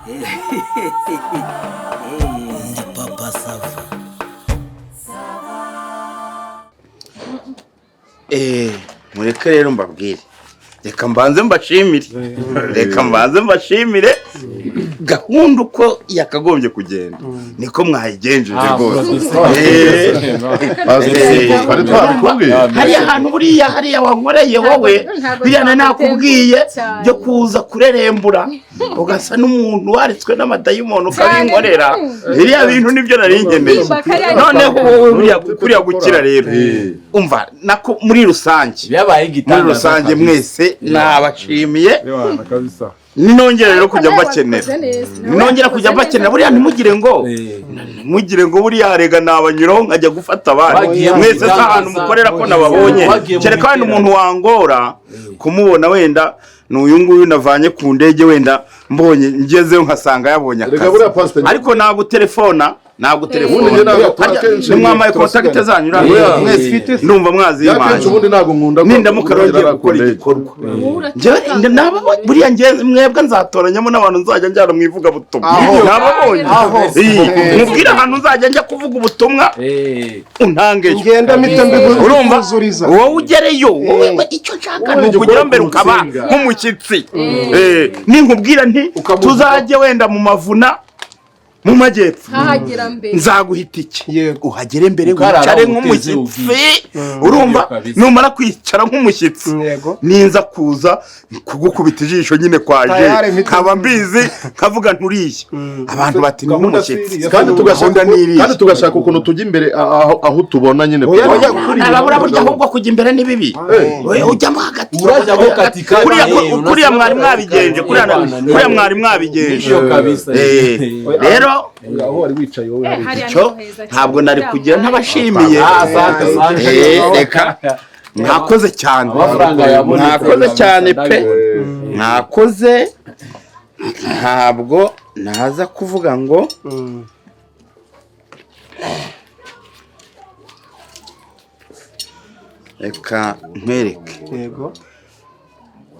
Ndi papa sava. Mureke rero mbabwire. Reka mbanze mbashimire. Gahunda uko yakagombye kugenda niko mwayigenjeje rwose. Hariya hantu buriya hariya wankoreye wowe biriya nakubwiye byo kuza kurerembura ugasa n'umuntu waritswe n'amadayimoni ukabinkorera biriya bintu nibyo nari ngeneye. Noneho wowe buriya kuriya gukira rero umva nako muri rusange mwese nabashimiye. Ninongera rero kujya mbakenera buriya ntimugire ngo buriya rega nabanyuraho nkajya gufata abandi mwese ahantu mukorera ko nababonye kereka wenda umuntu wangora kumubona wenda n'uyu nguyu navanye ku ndege wenda mbonye ngezeyo nkasanga yabonye akazi ariko nimwamaye kontakite zanyu mwese ndumva mwazimanye ninda mukarongera gukora igikorwa buriya mwebwe nzatoranyamo n'abantu nzajya njyana mu ivugabutumwa nababonye mubwire ahantu nzajya njya kuvuga ubutumwa untangeyo urumva wowe ugereyo icyo nshaka ni ukugera mbere ukaba nk'umushyitsi ninkubwira nti tuzajye wenda mu mavuna mu majyepfo nzaguhita iki uhagere mbere wicare nk'umushyitsi urumva numara kwicara nk'umushyitsi ninza kuza kugukubita ijisho nyine kwaje kaba mbizi kavuga nturiye abantu bati ni nk'umushyitsi kandi tugashaka ukuntu tujya imbere aho tubona nyine arabura burya ahubwo kujya imbere ni bibi ujyamo hagati kuriya mwari mwabigenje rero aho wari wicaye wowe icyo ntabwo nari kugira ntabashimiye. Reka mwakoze cyane pe mwakoze ntabwo naza kuvuga ngo reka nkwereke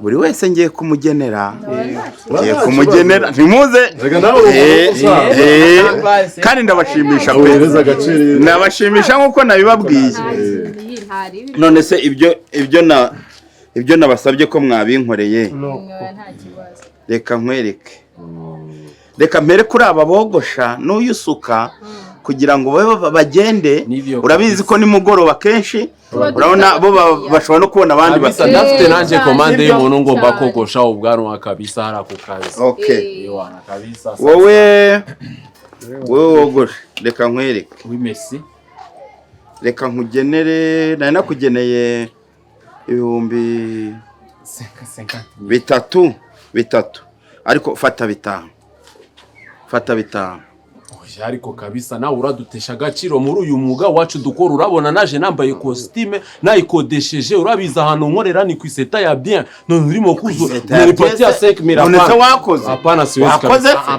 buri wese ngiye kumugenera ntimuze kandi ndabashimisha nk'uko nabibabwiye. None se ibyo nabasabye ko mwabinkoreye reka nkwereke reka mpere kuri aba bogosha n'uyusuka kugira ngo bagende. Urabizi ko nimugoroba kenshi urabona bo bashobora no kubona abandi ndafite nanjye komande y'umuntu ngomba kogosha ubwanwa kabisa hari ako kazi. wowe wogosha reka nkwereke reka nkugenere nari nakugeneye ibihumbi bitatu ariko fata bitanu ariko kabisa nawe uradutesha agaciro muri uyu mwuga wacu dukora. Urabona naje nambaye costume nayikodesheje urabiza ahantu nkorera ni kwiseta ya bien none urimo kuzo ni pati ya 5000 none se wakoze apana siwezi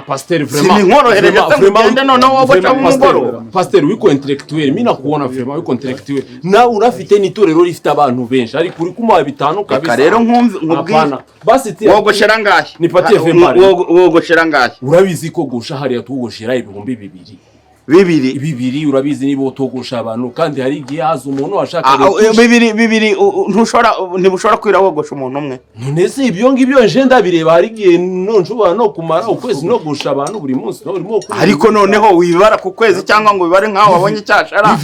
pasteur vraiment sinkorohereje ngende none wowe cyangwa umugoro pasteur wiko intellectuel mimi nakuona vraiment wiko intellectuel na urafite nitorero rifite abantu benshi ariko uri kumuha bitanu kabisa rero nkubwira basi wogoshera ngahe ni pati ya 5000 wogoshera ngahe urabizi ko gusha hariya tugoshera ibihumbi bibiri urabizi niba utogosha abantu kandi hari igihe haza umuntu washaka bibiri ntushobora kwira wogosha umuntu umwe. None se ibyo ngibyo nje ndabireba hari igihe nshobora no kumara ukwezi no gusha abantu buri munsi ariko noneho wibara ku kwezi cyangwa ngo bibare nkaho wabonye cyashara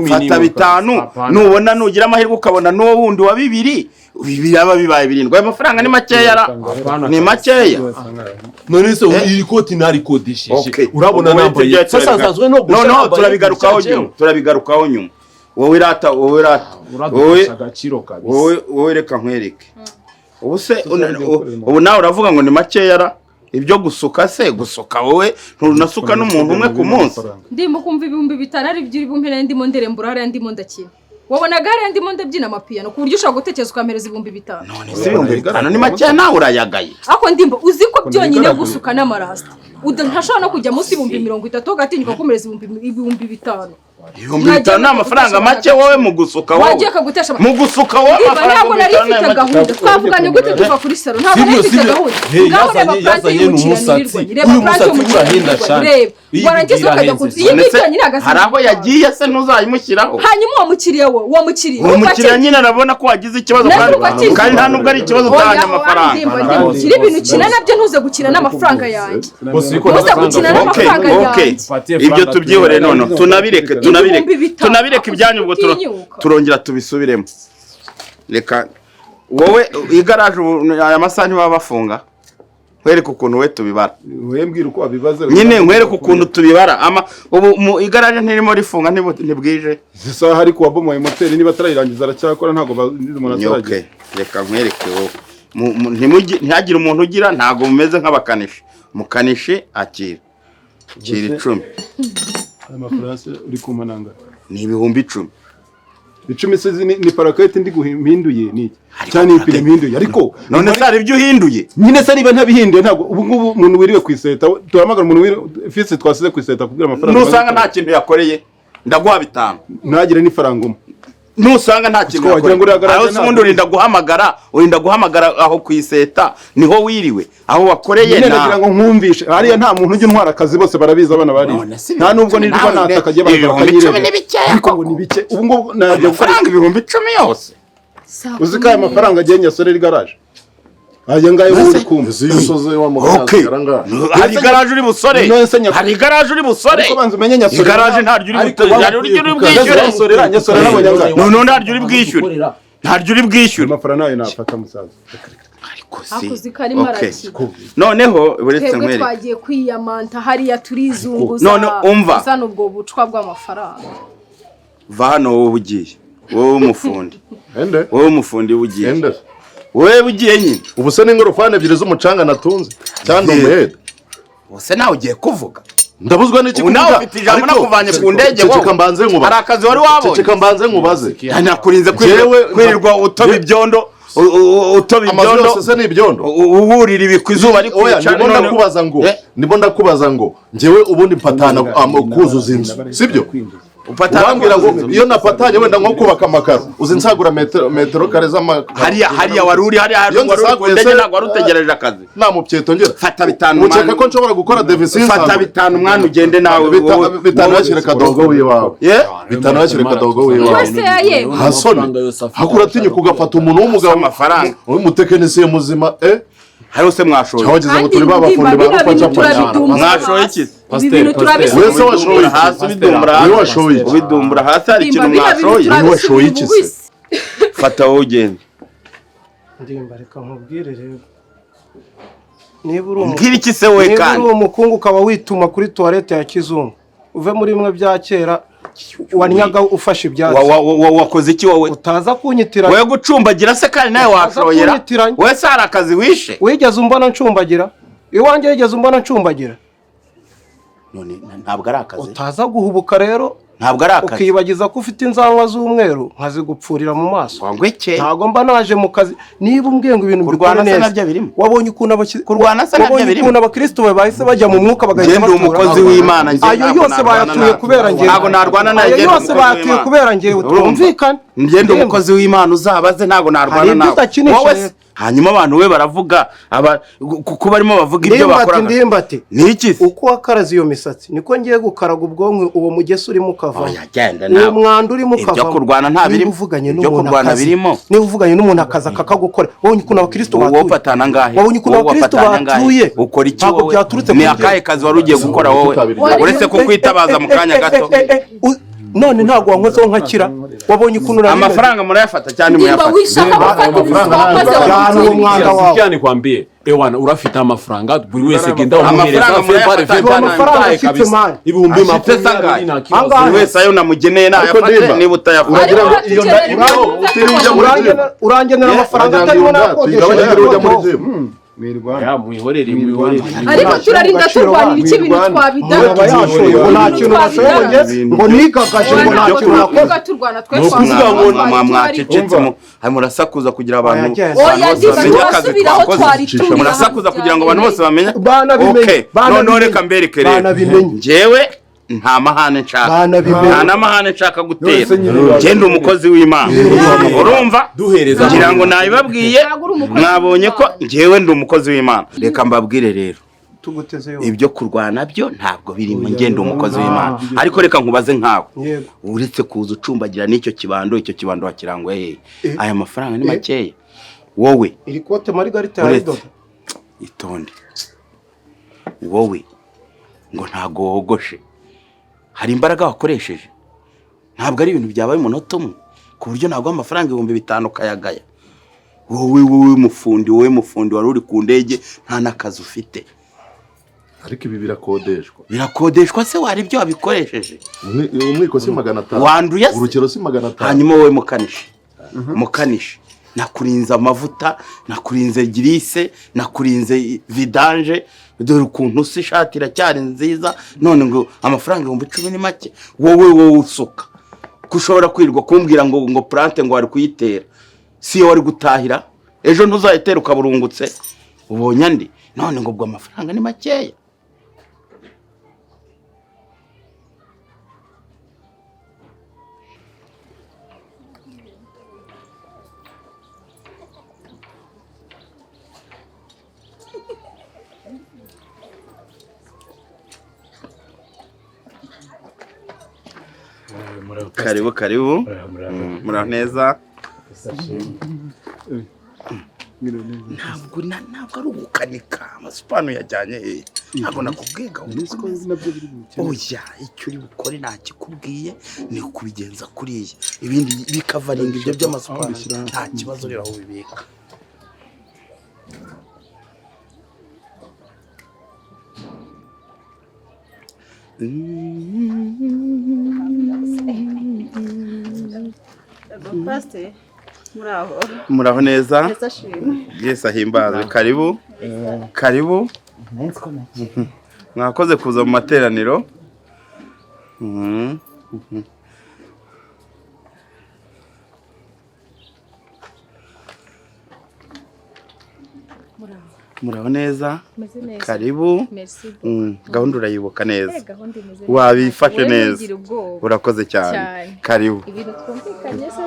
fata bitanu nubona nugira amahirwe ukabona n'uwo wundi wa bibiri aba bibaye birindwi. Ayo mafaranga ni makeya ni makeya. None se iri koti narikodesheje urabona nambaye sasa nzazwe no gusha. No turabigarukaho nyuma wowe irata agaciro kabisa wowe reka nkwereke ubu nawe uravuga ngo ni makeya ibyo gusuka wowe ntunasuka n'umuntu umwe ku munsi. Ndimo kumva ibihumbi bitanu ari by'ibihumbi ndimo nderembura hari ndimo ndakina wabona gare ndimo ndabyina amapiyano ku buryo ushaka gutekereza ukamereza ibihumbi bitanu. None se ibihumbi bitanu ni makeya nawe urayagaye ako ndimba uzi ko byonyine gusuka n'amarasta ntashobora no kujya munsi y'ibihumbi 30 gatinyuka kumereza ibihumbi bitanu. ibihumbi bitanu ni amafaranga make wowe mu gusuka wowe wagiye akagutesha mu gusuka wowe ntabwo nari mfite gahunda twavuganye gute tuva kuri salo ntabwo nari mfite gahunda yazanye n'umusatsi uyu musatsi urahenda cyane warangiza ukajya kuziyibwira nyine agazi hari aho yagiye se ntuzayimushyiraho hanyuma uwo mukiriya nyine arabona ko wagize ikibazo kandi nta nubwo ari ikibazo utahanye amafaranga ukiri ibintu ukina nabyo ntuze gukina n'amafaranga yanjye uza gukina n'amafaranga yanjye ibyo tubyihoreye none tunabireke ibyanyu ubwo turongera tubisubiremo reka wowe igaraje aya masaha ntibaba bafunga nkwereke ukuntu we tubibara wembwira uko wabibaza nyine nkwereke ukuntu tubibara ubu mu igaraje ntirimo rifunga ntibwije isaha ari kuwa bomoye moteri niba atarayirangiza aracyakora ntabwo umuntu ataragiye reka nkwereke wowe ntihagire umuntu ugira ntabwo mumeze nk'abakanishi mukanishi akira 10 amafaranga uri kumananga ni ibihumbi 10 icumi se ni parakete ndi guhinduye niki cyane ipine mpinduye ariko none se ari ibyo uhinduye nyine se niba ntabihinduye ntabwo ubu ngubu umuntu wiriwe kwiseta tuhamagara umuntu fisi twasize kwiseta kubwira amafaranga nusanga nta kintu yakoreye ndaguha 5 ntagire n'ifaranga nusanga nta kintu yakoreye aho se umuntu urinda guhamagara aho kwiseta niho wiriwe aho wakoreye nagira ngo nkumvishe hariya nta muntu ujya ntwara akazi bose barabiza abana bari nta nubwo nirwa natakagiye bakanyireba ariko ngo nibike ubu ngubu nagiye gufaranga ibihumbi 10 yose uzika aya mafaranga agiye nyasorera igaraje aya ngayo uri kumva zisoze wa mugaza karanga hari igaraje uri busore hari igaraje uri busore ko banze umenye nyasorera igaraje ntaryo uri bwishyure nyasorera n'abanyanga none ntaryo uri bwishyure ntaryo uri bwishyure amafaranga nayo nafata musaza noneho uretse nkwereke twagiye kwiyamanta hariya turizunguza none umva gusa n'ubwo bucwa bw'amafaranga va hano wowe ugiye wowe umufundi wowe umufundi ugiye wowe ugiye nyine ubu se n'ingorofani ebyiri z'umucanga natunze cyangwa umuheda ubuse nawe ugiye kuvuga ndabuzwa n'iki kuvuga nawe ufite ijambo nakuvanye ku ndege wowe hari akazi wari wabonye ceceka mbanze nkubaze nakurinze kwirirwa utoba ibyondo se ni ibyondo uburira ibikwa izuba ariko ndimo ndakubaza ngo njyewe ubundi mpatana kuzuza inzu sibyo upatana ngo iyo napatanye wenda nko kubaka amakaro uzi nsagura metero kare hariya waruri ku ndege ntabwo wari utegereje akazi nta mupyeto ngera fata 5 mwana ukeka ko nshobora gukora devisinzi fata 5 mwana ugende nawe 5 yakire kadogo wiwawe 5 yakire kadogo wiwawe hasoni hakura tinye kugafata umuntu w'umugabo amafaranga w'umutekinisiye muzima hari se mwashoye cyageze ngo turi babafundi barupaca mwashoye iki wese washoye hasi bidumbura hasi hari ikintu mwashoye washoye iki se fata wowe ugende ndimba reka nkubwire rero niba uri umukungu ukaba wituma kuri toilette ya kizungu uve muri imwe bya kera wanyaga ufashe ibyatsi wakoze iki wowe utaza kunyitiranya wowe gucumbagira se kandi nawe washoyera wowe se hari akazi wishe wigeze umbona ncumbagira iwanjye wigeze umbona ncumbagira none ntabwo ari akazi utaza guhubuka rero ntabwo ari akazi ukibagiza ko ufite inzanwa z'umweru nkazigupfurira mu maso wangweke ntago mba naje mu kazi niba umbwiye ngo ibintu kurwana se nabyo birimo wabonye ukuntu kurwana se nabyo birimo ukuntu abakristo bahise bajya mu mwuka bagahita batura umukozi w'Imana ayo yose bayatuye kubera ngewe ntago narwana nawe ayo yose bayatuye kubera ngewe twumvikane ngende umukozi w'Imana uzabaze ntago narwana nawe hanyuma abantu we baravuga kuko barimo bavuga ibyo bakora ndimbati niki uko wakaraza iyo misatsi niko ngiye gukaraga ubwonko uwo mugese urimo ukava yagenda nawe umwanda urimo ukava ibyo kurwana nta birimo ibyo kurwana birimo niba uvuganye n'umuntu akaza kakagukora wabonye ukuntu abakristo batuye wowe patana ngahe wabonye ukuntu abakristo batuye ukora iki wowe ni akahe kazi wari ugiye gukora wowe uretse ko kwitabaza mu kanya gato none ntago wankozeho nkakira wabonye ukuntu amafaranga murayafata cyane muyafata cyane kwambie ewana urafite amafaranga buri wese genda umuhereza amafaranga afite mani ibihumbi makumyabiri buri wese ayo namugeneye nayafate niba utayafata urangenera amafaranga atarimo nakodesha mwihorere ariko turarinda turwanira iki bintu twabidana nta kintu bashoboye ngo nikagaje ngo nta kintu nakoze turwana twe kwa mwacecetse murasakuza kugira abantu murasakuza kugira ngo abantu bose bamenye okay none reka mbereke rero njyewe nta mahane nshaka nta n'amahane nshaka gutera ngenda umukozi w'Imana urumva duhereza ngira ngo nabibabwiye mwabonye ko ngewe ndi umukozi w'Imana reka mbabwire rero ibyo kurwana byo ntabwo birimo ngenda umukozi w'Imana ariko reka nkubaze nkawe uretse kuza ucumbagira n'icyo kibando icyo kibando wakirangwe aya mafaranga ni makeya wowe iri kote Margarita yaridoda itonde wowe ngo ntago wogoshe hari imbaraga wakoresheje ntabwo ari ibintu byabaye umunota umwe ku buryo ntabwo amafaranga 5,000 kayagaya wowe mufundi wari uri ku ndege nta nakazi ufite ariko ibi birakodeshwa se wari ibyo wabikoresheje umwiko si 500 wanduye urukero si 500 hanyuma wowe mukanishi nakurinze amavuta nakurinze girise nakurinze vidange dore ukuntu usa ishati iracyari nziza none ngo amafaranga 10,000 ni make wowe usuka kushobora kwirwa kumbwira ngo plante ngo wari kuyitera si wari gutahira ejo ntuzayitera ukaburungutse ubonye andi none ngo bwo amafaranga ni makeya karibu muraho neza ntabwo ari ugukanika amasupano yajyanye ntabwo nakubwiga oya icyo uri bukore ntakikubwiye ni ukubigenza kuriya ibindi bikavaringa ibyo by'amasupano nta kibazo rero aho bibika muraho neza Yesu ahimbaze karibu mwakoze kuza mu materaniro muraho neza karibu gahunda urayibuka neza wabifashe neza urakoze cyane karibu ibintu twumvikanye se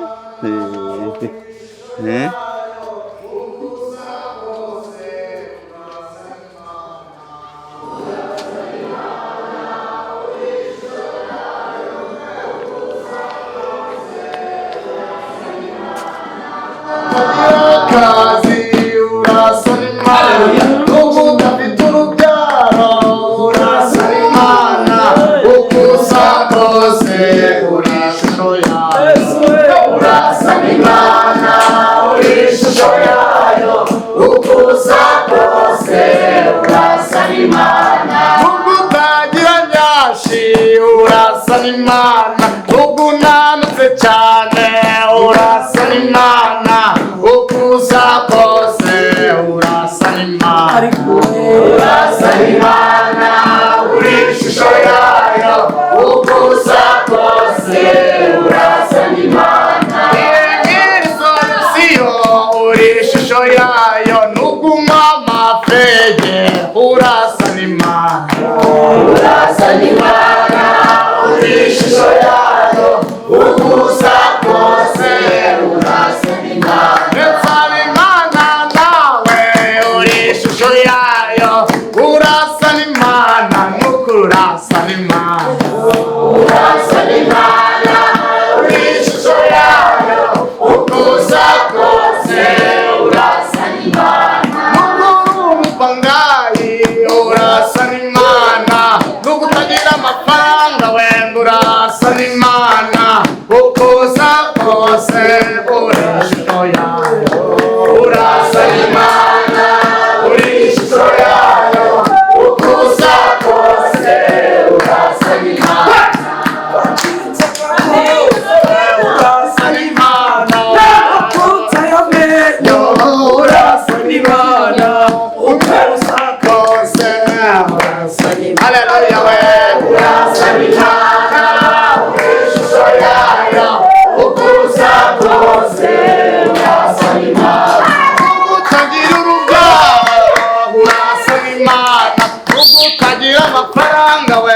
utagira amafaranga we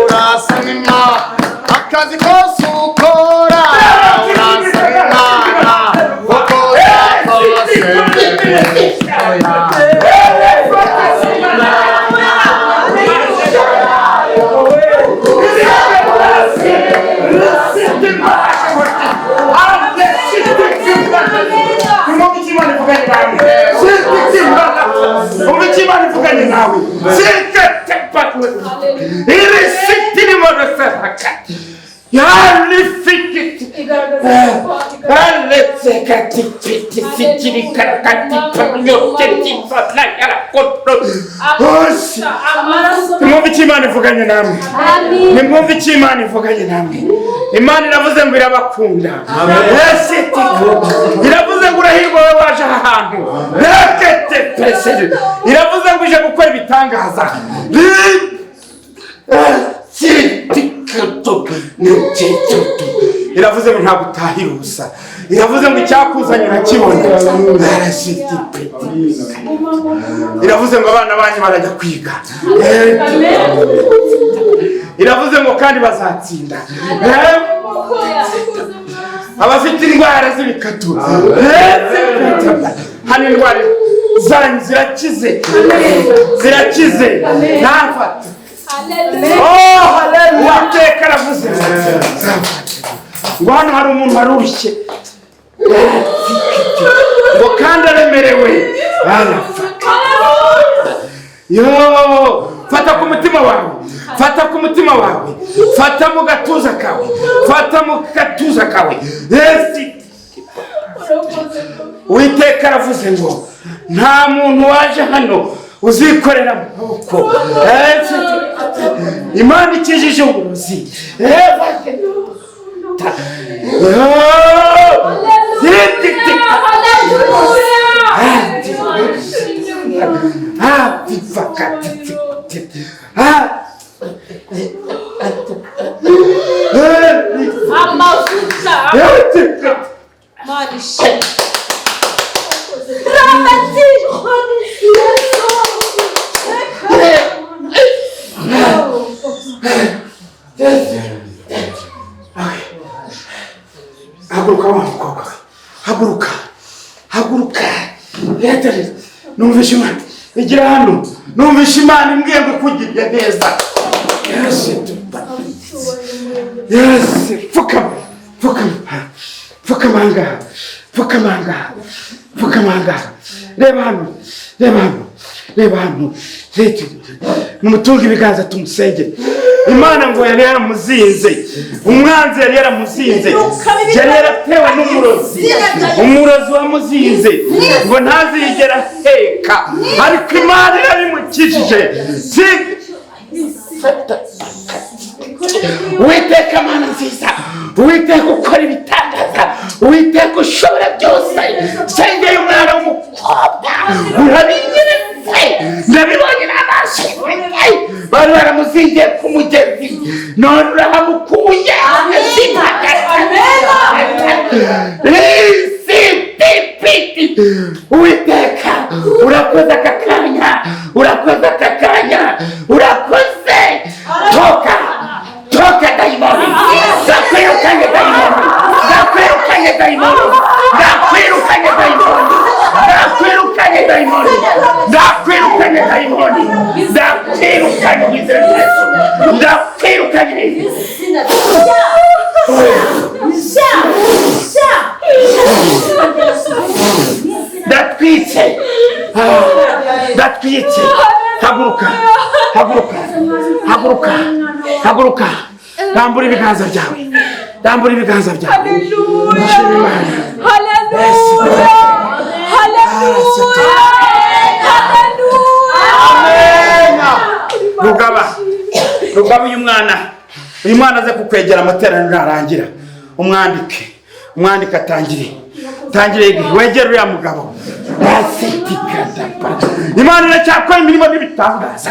urasa nk'Imana akazi kose ukora urasa nk'Imana kuko yakose Imana iravuze ngo irabakunda iravuze ngo urahirwa wowe waje aha hantu iravuze ngo ije gukora ibitangaza iravuze ngo ntabwo utahira ubusa iravuze ngo icyakuzanye urakibona iravuze ngo abana banyu barajya kwiga iravuze ngo kandi bazatsinda abafite indwara z'ibikatu hano indwara zanyu zirakize ntafate uwiteka aravuze ngo hano hari umuntu warushye ngo kandi aremerewe fata ku mutima wawe fata mu gatuza kawe uwiteka aravuze ngo nta muntu waje hano uzikorera mu maboko Imana ikijije uburozi haguruka wa mukobwa we, haguruka numvishe Imana igira hano, numvishe Imana imbwiye ngo ikugirire neza. Fukamanga reba hano numutunga ibiganza tumusengere. Imana ngo yari yaramuzinze, umwanzi yari yaramuzinze, yari yaratewe umurozi wamuzinze ngo ntazigera heka, ariko Imana yarabimukijije. Uwiteka Mana nziza, Uwiteka ukora ibitangaza, Uwiteka ushobora byose, sengera umwana w'umukobwa urabinyeretse, ndabibonye n'amaso bari baramuzingiye ku mugezi, none urahamukuye. Uwiteka urakoze aka kanya, urakoze. Toka daimoni, ndakwirukanye ndatwitse. Haguruka, rambura ibiganza byawe. Rugaba uyu mwana aze kukwegera, amateraniro narangira umwandike atangire wegera uriya mugabo. Imana iracyakora imirimo n'ibitangaza.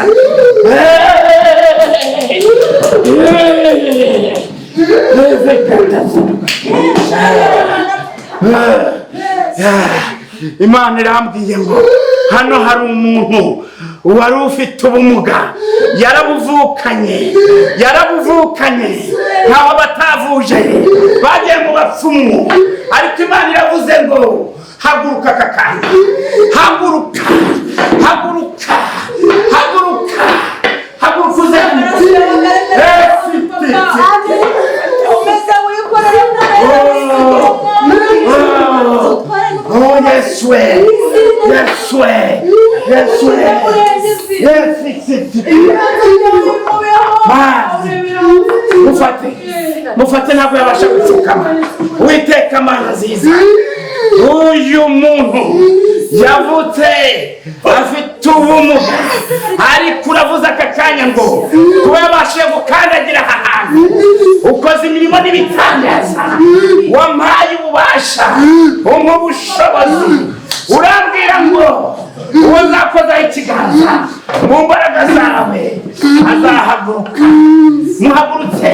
Imana irambwiye ngo hano hari umuntu uwari ufite ubumuga yarabuvukanye ntaho batavuje bagiye mu bapfumu, ariko Imana iravuze ngo haguruka aka kanya, haguruka uze oh yes way mufate ntabwo yabasha gupfukama. Uwiteka Mana nziza, uyu muntu yavutse afite ubumuga, ariko uravuze aka kanya ngo kuba yabashije gukandagira aha hantu, ukoze imirimo n'ibitangaza, wampaye ububasha umpa ubushobozi, urambwira ngo uwo nzakozaho ikiganza mu mbaraga zawe azahaguruka. Muhagurutse,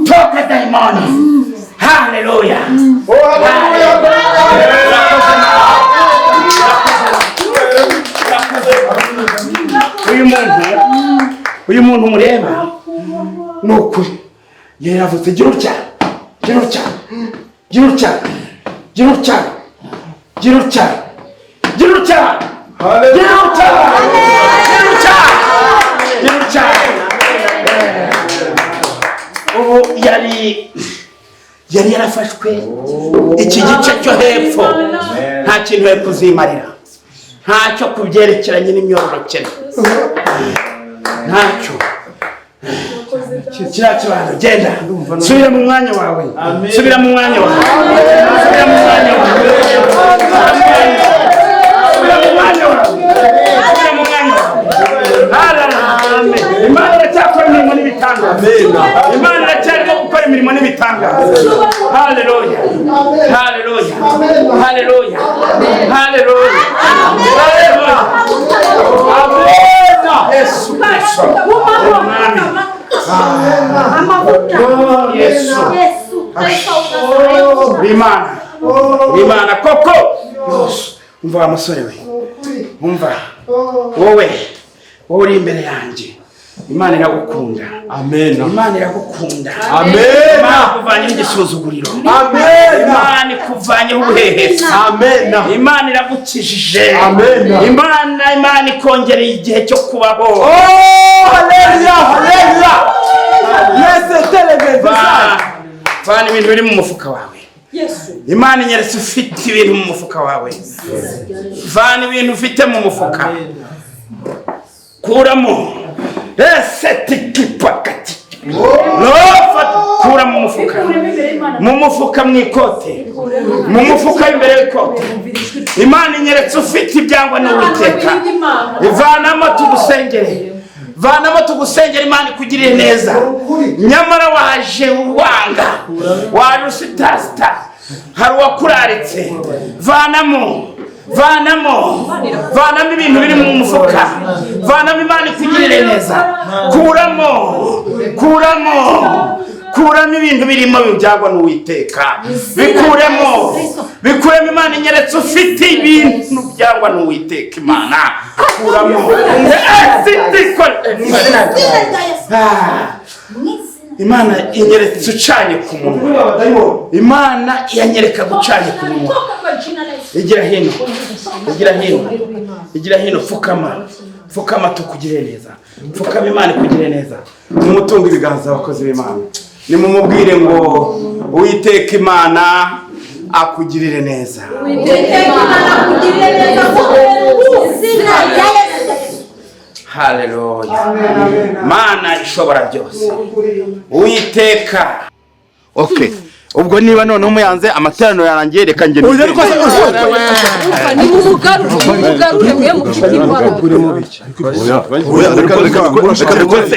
toka daimoni. Haleluya. Uyu muntu mureba ni ukuri yaravutse. Gira utya. Ubu yari yarafashwe iki gice cyo hepfo, nta kintu yo kuzimarira, ntacyo kubyerekeranye n'imyororokere, ntacyo. Kiriya kibanza genda subira mu mwanya wawe. Imana iracyakora imirimo n'ibitangaza. Imana iracyarimo gukora imirimo n'ibitangaza. Haleluya. Yesu Kristo. Imana koko. Umva wa musore we, wowe uri imbere yanjye, Imana iragukunda. Imana iragukunda. Imana ikuvanye igisuzuguriro. Imana ikuvanye ubuhehesi. Imana iragukijije. Imana ikongereye igihe cyo kubaho. Vana ibintu biri mu mufuka wawe. Imana inyeretse ufite ibintu mu mufuka wawe. Vana ibintu ufite mu mufuka, kuramo. Kura mu mufuka mu ikote, mu mufuka imbere y'ikote. Imana inyeretse ufite ibyangwa n'Uwiteka. Ivanamo tugusengere, Imana ikugirire neza. Nyamara waje wanga, waje usitasita, hari uwakuraritse. Vanamo ibintu biri mu mufuka. Vanamo, Imana ikugirire neza. Kuramo ibintu birimo byagwa n'Uwiteka. Bikuremo. Imana inyeretse ufite ibintu byagwa n'Uwiteka. Imana kuramo. Imana inyeretse ucanye ku munwa. Imana yanyereka gucanye ku munwa. Igira hino, pfukama tukugire neza. Pfukama, Imana ikugire neza. Mumutunga ibiganza abakozi b'Imana, nimumubwire ngo Uwiteka Imana akugirire neza. Haleluya. Mana ishobora byose, Uwiteka. Okay, ubwo niba none umuyanze amateraniro yarangiye, reka ngende.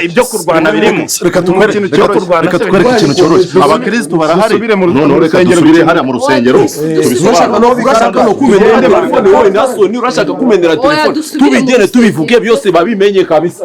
Ibyo kurwana birimo. Reka tukwereke ikintu cyoroshye. Abakristo barahari, none reka dusubire hariya mu rusengero urashaka kumenera telefone, tubigene tubivuge byose babimenye kabisa.